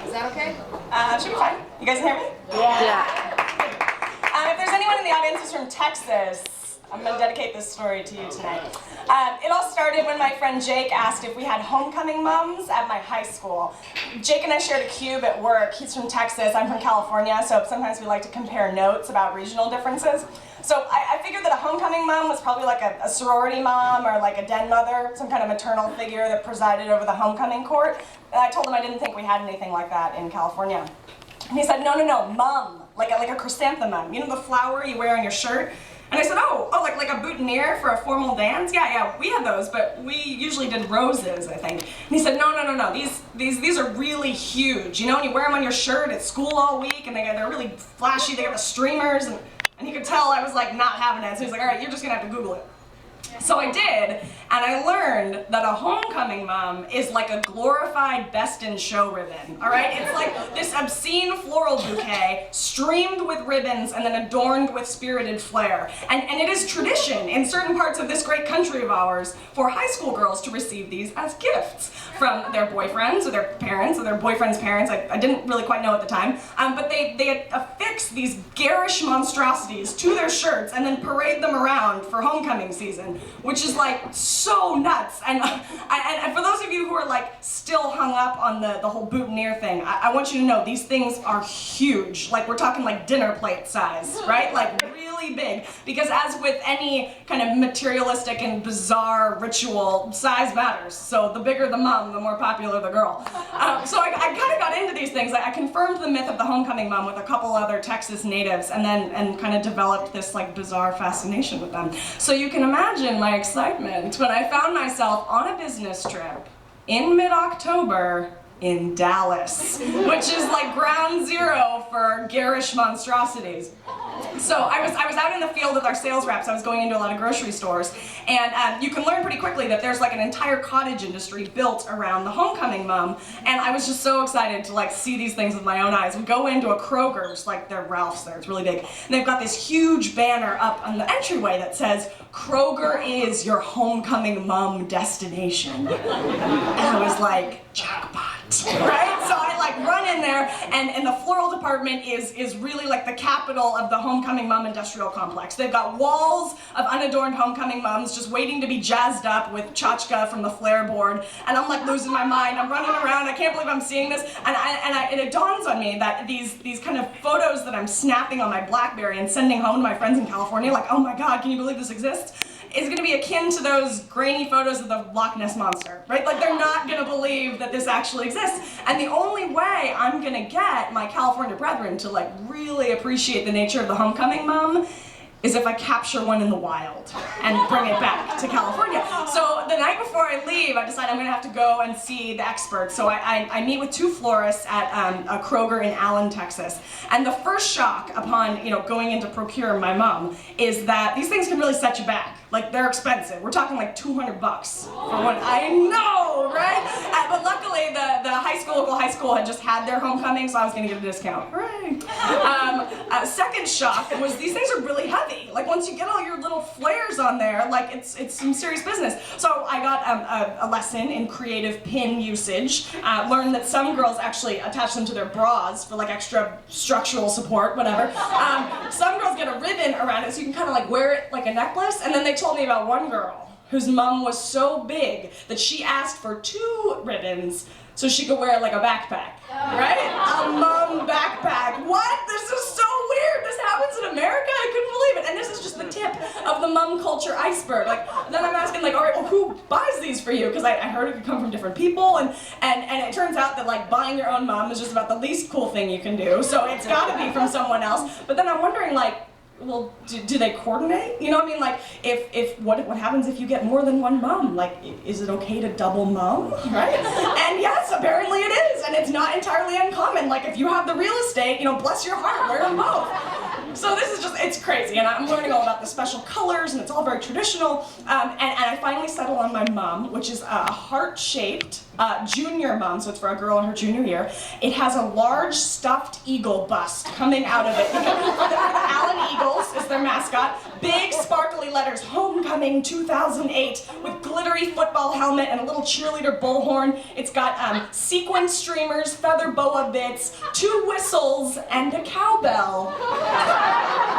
Is that okay? Should be fine. You guys can hear me? Yeah. If there's anyone in the audience who's from Texas, I'm going to dedicate this story to you tonight. It all started when my friend Jake asked if we had homecoming mums at my high school. Jake and I shared a cube at work. He's from Texas, I'm from California, so sometimes we like to compare notes about regional differences. So I figured that a homecoming mom was probably like a sorority mom or like a den mother, some kind of maternal figure that presided over the homecoming court. And I told him I didn't think we had anything like that in California. And he said, no, mum, like a chrysanthemum. You know the flower you wear on your shirt? And I said, like a boutonniere for a formal dance? Yeah, we had those, but we usually did roses, I think. And he said, no, these are really huge. You know, and you wear them on your shirt at school all week, and they're really flashy, they got the streamers, and he could tell I was like not having it, so he's like, all right, you're just gonna have to Google it. So I did, and I learned that a homecoming mom is like a glorified Best in Show ribbon, all right? It's like this obscene floral bouquet streamed with ribbons and then adorned with spirited flair. And it is tradition in certain parts of this great country of ours for high school girls to receive these as gifts from their boyfriends or their parents or their boyfriend's parents. I didn't really quite know at the time, but they affix these garish monstrosities to their shirts and then parade them around for homecoming season, which is like so nuts. And for those of you who are like still hung up on the whole boutonniere thing, I want you to know these things are huge. Like we're talking like dinner plate size, right? Like really big. Because as with any kind of materialistic and bizarre ritual, size matters. So the bigger the mom, the more popular the girl. So I kind of got into these things. I confirmed the myth of the homecoming mom with a couple other Texas natives and kind of developed this like bizarre fascination with them. So you can imagine my excitement when I found myself on a business trip in mid-October in Dallas, which is like ground zero for garish monstrosities. So I was out in the field with our sales reps. I was going into a lot of grocery stores, and you can learn pretty quickly that there's like an entire cottage industry built around the homecoming mom, and I was just so excited to like see these things with my own eyes. We go into a Kroger's, like they're Ralph's there, it's really big, and they've got this huge banner up on the entryway that says, "Kroger is your homecoming mom destination." And I was like, jackpot, right? So I like run in there, and the floral department is really like the capital of the homecoming mom industrial complex. They've got walls of unadorned homecoming moms just waiting to be jazzed up with tchotchke from the flare board, and I'm like losing my mind. I'm running around, I can't believe I'm seeing this, and it dawns on me that these kind of photos that I'm snapping on my BlackBerry and sending home to my friends in California, like, oh my god, can you believe this exists? Is gonna be akin to those grainy photos of the Loch Ness Monster, right? Like they're not gonna believe that this actually exists. And the only way I'm gonna get my California brethren to like really appreciate the nature of the homecoming mom is if I capture one in the wild and bring it back to California. So the night before I leave, I decide I'm gonna have to go and see the experts. So I meet with two florists at a Kroger in Allen, Texas. And the first shock upon going in to procure my mom is that these things can really set you back. Like they're expensive. We're talking like $200 for one. I know, right? But luckily the local high school had just had their homecoming, so I was gonna get a discount. Hooray! Second shock was these things are really heavy. Like once you get all your little flares on there, like it's some serious business. So I got a lesson in creative pin usage. Learned that some girls actually attach them to their bras for like extra structural support, whatever. Some girls get a ribbon around it so you can kind of like wear it like a necklace. And then they told me about one girl whose mum was so big that she asked for 2 ribbons so she could wear it like a backpack, right? A mum backpack. What? This is so weird. This happens in America? I couldn't believe it. And this is just the tip of the mum culture iceberg. Like, then I'm asking like, all right, well, who buys these for you? Because I heard it could come from different people, and it turns out that like buying your own mum is just about the least cool thing you can do. So it's got to be from someone else. But then I'm wondering like, well, do they coordinate? You know what I mean? Like, what happens if you get more than one mom? Like, is it okay to double mom, right? And yes, apparently it is, and it's not entirely uncommon. Like, if you have the real estate, bless your heart, wear them both. So this is just, it's crazy, and I'm learning all about the special colors, and it's all very traditional, and I finally settle on my mum, which is a heart-shaped junior mum, so it's for a girl in her junior year. It has a large stuffed eagle bust coming out of it. The Allen Eagles is their mascot. Big sparkly letters, Homecoming 2008, with glittery football helmet and a little cheerleader bullhorn. It's got sequin streamers, feather boa bits, 2 whistles, and a cowbell.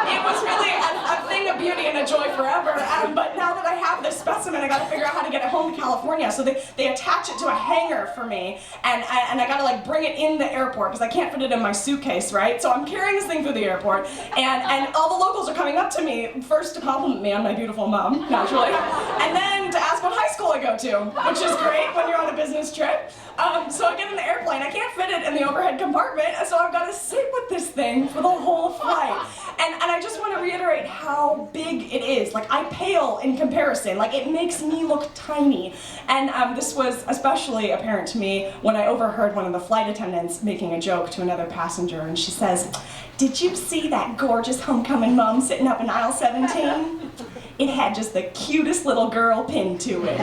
It was really a thing of beauty and a joy forever, but now that I have this specimen, I gotta figure out how to get it home to California. So they attach it to a hanger for me, and I gotta like bring it in the airport, because I can't fit it in my suitcase, right? So I'm carrying this thing through the airport, and all the locals are coming up to me, first to compliment me on my beautiful mom, naturally, and then to ask what high school I go to, which is great when you're on a business trip. So I get in the airplane, I can't fit it in the overhead compartment, so I've got to sit with this thing for the whole flight. And I just want to reiterate how big it is. Like, I pale in comparison. Like, it makes me look tiny. And this was especially apparent to me when I overheard one of the flight attendants making a joke to another passenger, and she says, "Did you see that gorgeous homecoming mom sitting up in aisle 17? It had just the cutest little girl pinned to it."